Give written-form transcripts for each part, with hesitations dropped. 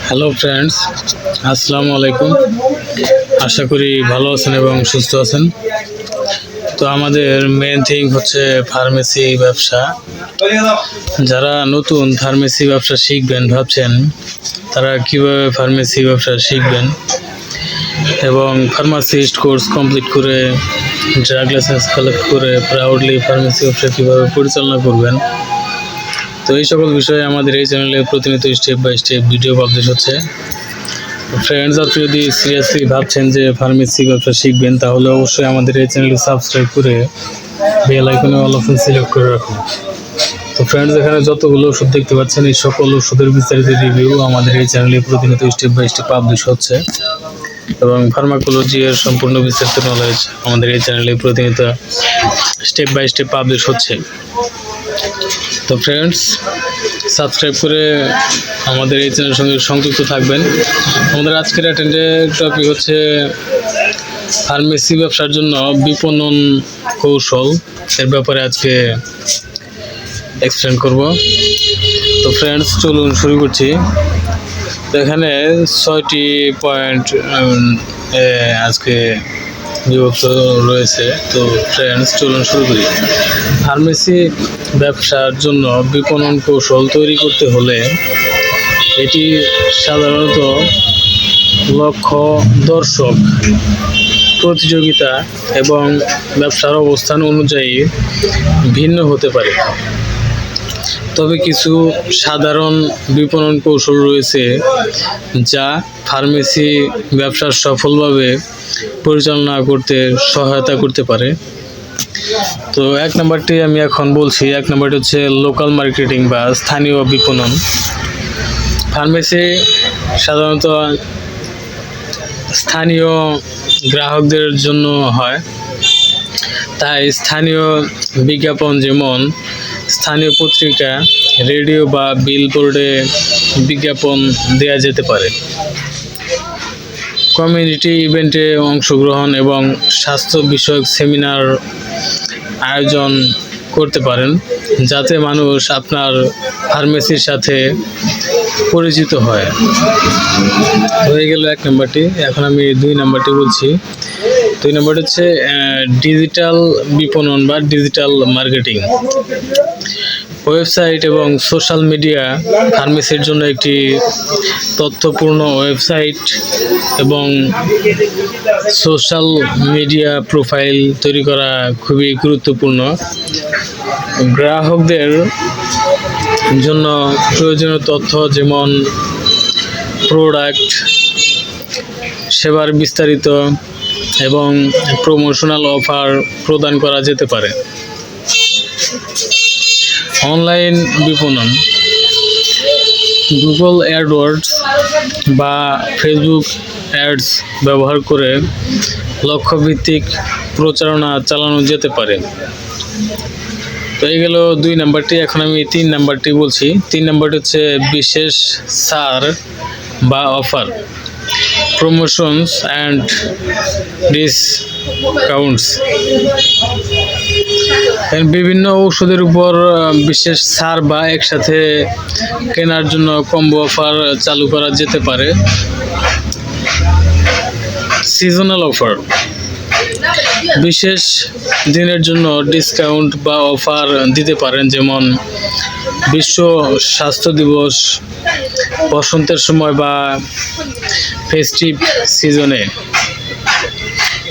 Hello friends, আসসালামু আলাইকুম। আশা করি ভালো আছেন এবং সুস্থ আছেন। তো আমাদের মেন থিং হচ্ছে ফার্মেসি ব্যবসা। যারা নতুন ফার্মেসি ব্যবসা শিখবেন ভাবছেন, তারা কিভাবে ফার্মেসি ব্যবসা শিখবেন এবং ফার্মাসিস্ট কোর্স কমপ্লিট করে ড্রাগ লাইসেন্স কালেক্ট করে প্রাউডলি ফার্মেসি ব্যবসা কীভাবে পরিচালনা করবেন, তো এই সকল বিষয়ে আমাদের এই চ্যানেলে প্রতিনিয়ত step by step video publish হচ্ছে। ফ্রেন্ডস, আপনি যদি সিরিয়াসলি ভাবছেন যে ফার্মেসি ব্যবসা শিখবেন, তাহলে অবশ্যই আমাদের এই চ্যানেলটি সাবস্ক্রাইব করে বেল আইকনে অল অপশন সিলেক্ট করে রাখুন। তো ফ্রেন্ডস, এখানে যতগুলো ওষুধ দেখতে পাচ্ছেন, এই সকল ওষুধের বিস্তারিত রিভিউ আমাদের এই চ্যানেলে প্রতিনিয়ত স্টেপ বাই স্টেপ পাবলিশ হচ্ছে এবং ফার্মাকোলজি এর সম্পূর্ণ বিস্তারিত নলেজ আমাদের এই চ্যানেলে প্রতিনিয়ত স্টেপ বাই স্টেপ পাবলিশ হচ্ছে। তো ফ্রেন্ডস, সাবস্ক্রাইব করে আমাদের এই চ্যানেলের সঙ্গে সংযুক্ত থাকবেন। আমাদের আজকের অ্যাটেন্ডের টপিক হচ্ছে ফার্মেসি ব্যবসার জন্য বিপণন কৌশল, এর ব্যাপারে আজকে এক্সপ্লেন করব। তো ফ্রেন্ডস, চলুন শুরু করছি। তো এখানে 6টি পয়েন্ট আজকে বিভক্ত রয়েছে। তো ফ্রেন্ডস, চলুন শুরু করি। ফার্মেসি ব্যবসার জন্য বিপণন কৌশল তৈরি করতে হলে এটি সাধারণত লক্ষ্য, দর্শক, প্রতিযোগিতা এবং ব্যবসার অবস্থান অনুযায়ী ভিন্ন হতে পারে। তবে কিছু সাধারণ বিপণন কৌশল রয়েছে যা ফার্মেসি ব্যবসা সফলভাবে পরিচালনা করতে সহায়তা করতে পারে। তো এক নম্বরটি আমি এখন বলছি। এক নম্বরটি হচ্ছে লোকাল মার্কেটিং বা স্থানীয় বিপণন। ফার্মেসি সাধারণত স্থানীয় গ্রাহকদের জন্য হয়, তাই স্থানীয় বিজ্ঞাপন, যেমন স্থানীয় পত্রিকা, রেডিও বা বিলবোর্ডে বিজ্ঞাপন দেওয়া যেতে পারে। কমিউনিটি ইভেন্টে অংশগ্রহণ এবং স্বাস্থ্য বিষয়ক সেমিনার আয়োজন করতে পারেন, যাতে মানুষ আপনার ফার্মেসির সাথে পরিচিত হয়। হয়ে গেল এক নম্বরটি। এখন আমি 2 নম্বরটি বলছি। 2 নম্বরটি হচ্ছে ডিজিটাল বিপণন বা ডিজিটাল মার্কেটিং। ওয়েবসাইট এবং সোশ্যাল মিডিয়া ফার্মেসির জন্য একটি তথ্যপূর্ণ ওয়েবসাইট এবং সোশ্যাল মিডিয়া প্রোফাইল তৈরি করা খুবই গুরুত্বপূর্ণ। গ্রাহকদের জন্য প্রয়োজনীয় তথ্য, যেমন প্রোডাক্ট, সেবার বিস্তারিত এবং প্রমোশনাল অফার প্রদান করা যেতে পারে। অনলাইন বিপণন, গুগল অ্যাডওয়ার্ডস বা ফেসবুক অ্যাডস ব্যবহার করে লক্ষ্যভিত্তিক প্রচারণা চালানো যেতে পারে। তো এই গেল 2 নম্বরটি। এখন আমি 3 নম্বরটি বলছি। 3 নম্বরটি হচ্ছে বিশেষ ছাড় বা অফার, প্রমোশনস অ্যান্ড ডিসকাউন্টস। বিভিন্ন ঔষধের উপর বিশেষ ছাড় বা একসাথে কেনার জন্য কম্বো অফার চালু করা যেতে পারে। সিজনাল অফার, বিশেষ দিনের জন্য ডিসকাউন্ট বা অফার দিতে পারেন, যেমন বিশ্ব স্বাস্থ্য দিবস, বসন্তের সময় বা ফেস্টিভ সিজনে।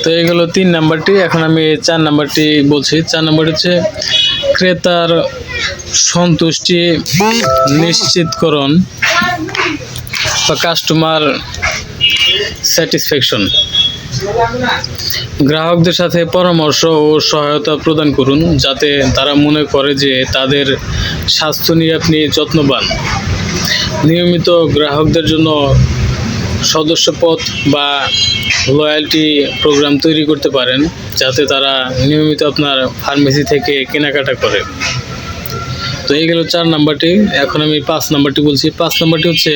তো এগুলো 3 নম্বরটি। এখন আমি 4 নম্বরটি বলছি। 4 নম্বরটি হচ্ছে ক্রেতার সন্তুষ্টি নিশ্চিতকরণ বা কাস্টমার স্যাটিসফ্যাকশন। গ্রাহকদের সাথে পরামর্শ ও সহায়তা প্রদান করুন, যাতে তারা মনে করে যে তাদের স্বাস্থ্য নিয়ে আপনি যত্নবান। নিয়মিত গ্রাহকদের জন্য সদস্যপদ বা লয়্যালটি প্রোগ্রাম তৈরি করতে পারেন, যাতে তারা নিয়মিত আপনার ফার্মেসি থেকে কেনাকাটা করে। তো এই গেল 4 নম্বরটি। এখন আমি 5 নম্বরটি বলছি। 5 নম্বরটি হচ্ছে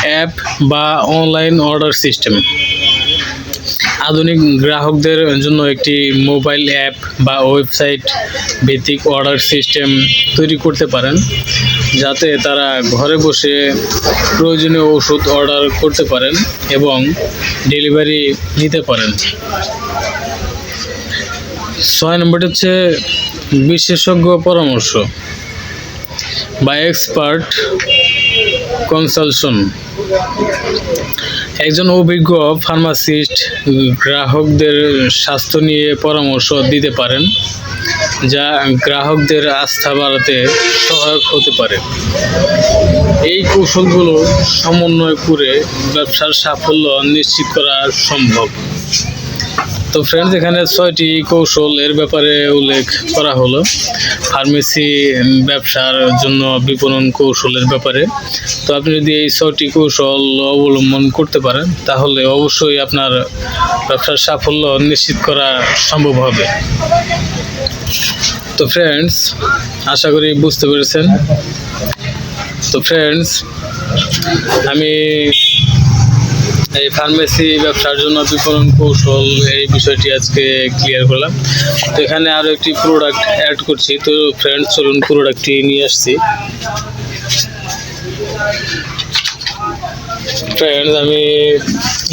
অ্যাপ বা অনলাইন অর্ডার সিস্টেম। আধুনিক গ্রাহকদের জন্য একটি মোবাইল অ্যাপ বা ওয়েবসাইট ভিত্তিক অর্ডার সিস্টেম তৈরি করতে পারেন, যাতে তারা ঘরে বসে প্রয়োজনীয় ওষুধ অর্ডার করতে পারেন এবং ডেলিভারি নিতে পারেন। 6 নম্বরটি হচ্ছে বিশেষজ্ঞ পরামর্শ বা এক্সপার্ট কনসালটেশন। একজন অভিজ্ঞ ফার্মাসিস্ট গ্রাহকদের স্বাস্থ্য নিয়ে পরামর্শ দিতে পারেন, যা গ্রাহকদের আস্থা বাড়াতে সহায়ক হতে পারে। এই কৌশলগুলো সমন্বয় করে ব্যবসার সাফল্য নিশ্চিত করা সম্ভব। তো ফ্রেন্ডস, এখানে 6টি কৌশলের ব্যাপারে উল্লেখ করা হলো ফার্মেসি ব্যবসার জন্য বিপণন কৌশলের ব্যাপারে। তো আপনি যদি এই 6টি কৌশল অবলম্বন করতে পারেন, তাহলে অবশ্যই আপনার ব্যবসার সাফল্য নিশ্চিত করা সম্ভব হবে। তো ফ্রেন্ডস, আশা করি বুঝতে পেরেছেন। তো ফ্রেন্ডস, আমি এই ফার্মেসি ব্যবসার জন্য বিপণন কৌশল এই বিষয়টি আজকে ক্লিয়ার করলাম। তো এখানে আরও একটি প্রোডাক্ট অ্যাড করছি। তো ফ্রেন্ডস, চলুন প্রোডাক্টটি নিয়ে আসছি। ফ্রেন্ডস, আমি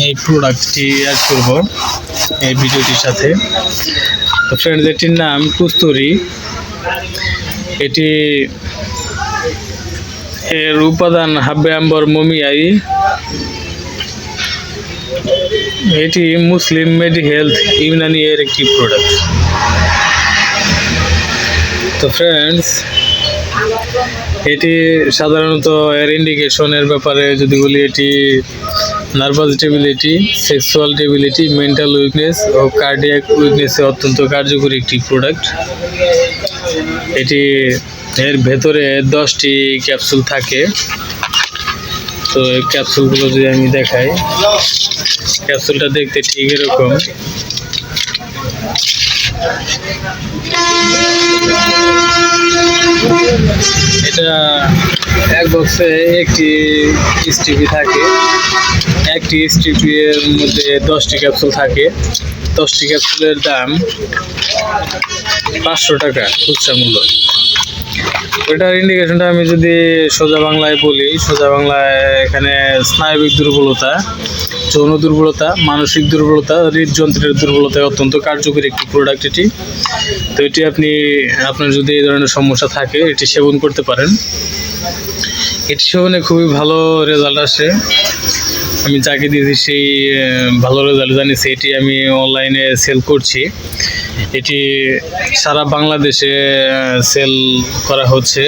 এই প্রোডাক্টটি অ্যাড করব এই ভিডিওটির সাথে। তো ফ্রেন্ডস, এটির নাম কুস্তরি। এটি এর উপাদান হাব্বে আম্বর মমিয়াই। এটি মুসলিম মেডি হেলথ ইউনানি এর একটি প্রোডাক্ট। তো ফ্রেন্ডস, এটি সাধারণত এর ইন্ডিকেশনের ব্যাপারে যদি বলি, এটি nervous stability, sexual stability, mental weakness ও কার্ডিয়াক উইকনেসে অত্যন্ত কার্যকরী একটি প্রোডাক্ট। এটি এর ভেতরে 10টি ক্যাপসুল থাকে। তো এই ক্যাপসুলগুলো যদি আমি দেখাই, ক্যাপসুলটা দেখতে ঠিক এরকম। এটা এক বক্সে একটি স্টিপি থাকে। একটি স্টিপি এর মধ্যে 10টি ক্যাপসুল থাকে। 10টি ক্যাপসুলের দাম 500 টাকা খুচরা মূল্য। এটার ইন্ডিকেশনটা আমি যদি সোজা বাংলায় বলি, সোজা বাংলায় এখানে স্নায়বিক দুর্বলতা, যৌন দুর্বলতা, মানসিক দুর্বলতা, হৃদযন্ত্রের দুর্বলতায় অত্যন্ত কার্যকরী একটি প্রোডাক্ট এটি। তো এটি আপনার যদি এই ধরনের সমস্যা থাকে, এটি সেবন করতে পারেন। এটি সেবনে খুবই ভালো রেজাল্ট আসে। আমি যাকে দিয়েছি সেই ভালো রেজাল্ট জানিয়েছি। এটি আমি অনলাইনে সেল করছি। এটি সারা বাংলাদেশে সেল করা হচ্ছে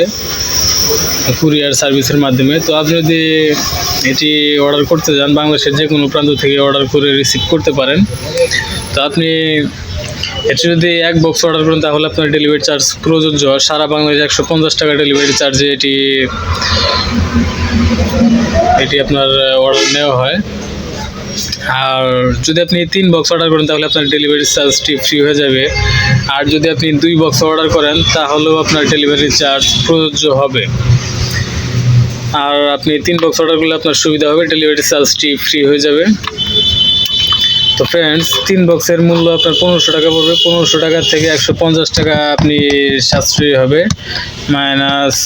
কুরিয়ার সার্ভিসের মাধ্যমে। তো আপনি যদি এটি অর্ডার করতে যান, বাংলাদেশের যে কোনো প্রান্ত থেকে অর্ডার করে রিসিভ করতে পারেন। তো আপনি এটি যদি এক বক্স অর্ডার করেন, তাহলে আপনার ডেলিভারি চার্জ প্রযোজ্য। সারা বাংলাদেশে 150 টাকা ডেলিভারি চার্জে এটি আপনার অর্ডার নেওয়া হয়। আর যদি আপনি 3 বক্স অর্ডার করেন, তাহলে আপনার ডেলিভারি চার্জটি ফ্রি হয়ে যাবে। আর যদি আপনি 2 বক্স অর্ডার করেন, তাহলেও আপনার ডেলিভারি চার্জ প্রযোজ্য হবে। আর আপনি 3 বক্স অর্ডার করলে আপনার সুবিধা হবে, ডেলিভারি চার্জটি ফ্রি হয়ে যাবে। তো ফ্রেন্ডস, 3 বক্সের মূল্য আপনার 1500 টাকা পড়বে। 1500 টাকা থেকে 150 টাকা আপনি সাশ্রয়ী হবে, মাইনাস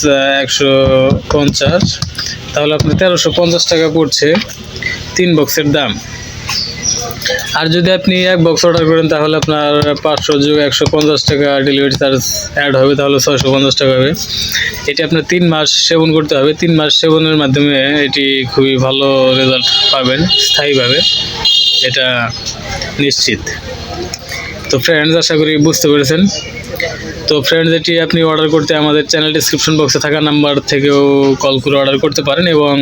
150, তাহলে আপনার 1350 টাকা পড়ছে 3 বক্সের দাম। আর যদি আপনি 1 বক্স অর্ডার করেন, তাহলে আপনার 500 যোগ 150 টাকা ডেলিভারি চার্জ অ্যাড হবে, তাহলে 650 টাকা হবে। এটি আপনার 3 মাস সেবন করতে হবে। 3 মাস সেবনের মাধ্যমে এটি খুবই ভালো রেজাল্ট পাবেন স্থায়ীভাবে, এটা নিশ্চিত। তো ফ্রেন্ডস, আশা করি বুঝতে পেরেছেন। তো ফ্রেন্ডস, এটি আপনি অর্ডার করতে আমাদের চ্যানেল ডিসক্রিপশন বক্সে থাকা নাম্বার থেকেও কল করে অর্ডার করতে পারেন, এবং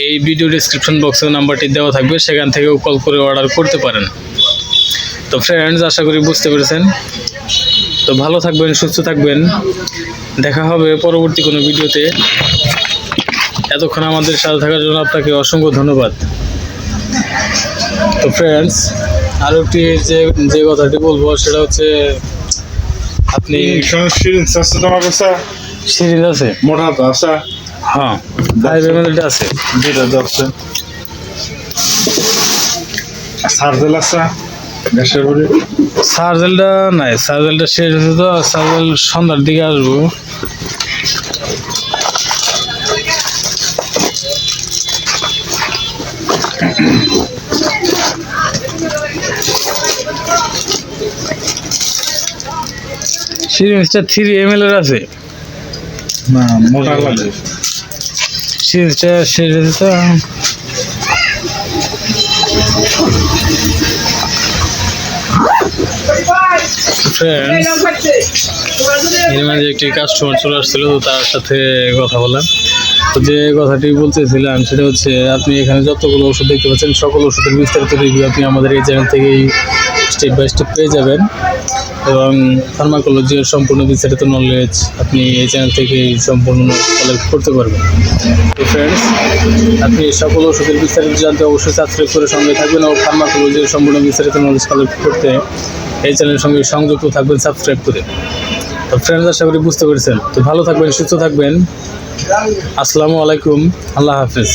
এই ভিডিও ডিসক্রিপশন বক্সে নাম্বারটি দেওয়া থাকবে, সেখান থেকেও কল করে অর্ডার করতে পারেন। তো ফ্রেন্ডস, আশা করি বুঝতে পেরেছেন। তো ভালো থাকবেন, সুস্থ থাকবেন, দেখা হবে পরবর্তী কোনো ভিডিওতে। এতক্ষণ আমাদের সাথে থাকার জন্য আপনাকে অসংখ্য ধন্যবাদ। তো ফ্রেন্ডস, আরও একটি যে কথাটি বলবো, সেটা হচ্ছে আপনি শিরিন আছে তোমার কাছে? সিরিজ আছে, মোটা তো আছে? হ্যাঁ, 5 ml আছে, যেটা আছে সার্জেল আছে গ্যাসের উপরে সার্জেলটা নাই, সার্জেলটা শেষ হয়েছে তো, সার্জেল সন্ধ্যার দিকে আসবো। সিরিজটা 3 ml এর আছে, না মোটা লাগে সিরিজটা শেষ হয়েছে তো। ফ্রেন্ডস, এর মাঝে একটি কাস্টমার চলে আসছিল, তো তার সাথে কথা বললাম। তো যে কথাটি বলতেছিলাম সেটা হচ্ছে, আপনি এখানে যতগুলো ওষুধ দেখতে পাচ্ছেন সকল ওষুধের বিস্তারিত রিভিউ আপনি আমাদের এই চ্যানেল থেকেই স্টেপ বাই স্টেপ পেয়ে যাবেন, এবং ফার্মাকোলজির সম্পূর্ণ বিস্তারিত নলেজ আপনি এই চ্যানেল থেকেই সম্পূর্ণ কালেক্ট করতে পারবেন। তো ফ্রেন্ডস, আপনি সকল ওষুধের বিস্তারিত জানতে অবশ্যই সাবস্ক্রাইব করে সঙ্গে থাকবেন, এবং ফার্মাকোলজির সম্পূর্ণ বিস্তারিত নলেজ কালেক্ট করতে এই চ্যানেলের সঙ্গে সংযুক্ত থাকবেন সাবস্ক্রাইব করে। তো ফ্রেন্ডস, আশা করি বুঝতে পেরেছেন। তো ভালো থাকবেন, সুস্থ থাকবেন। আসসালামু আলাইকুম, আল্লাহ হাফেজ।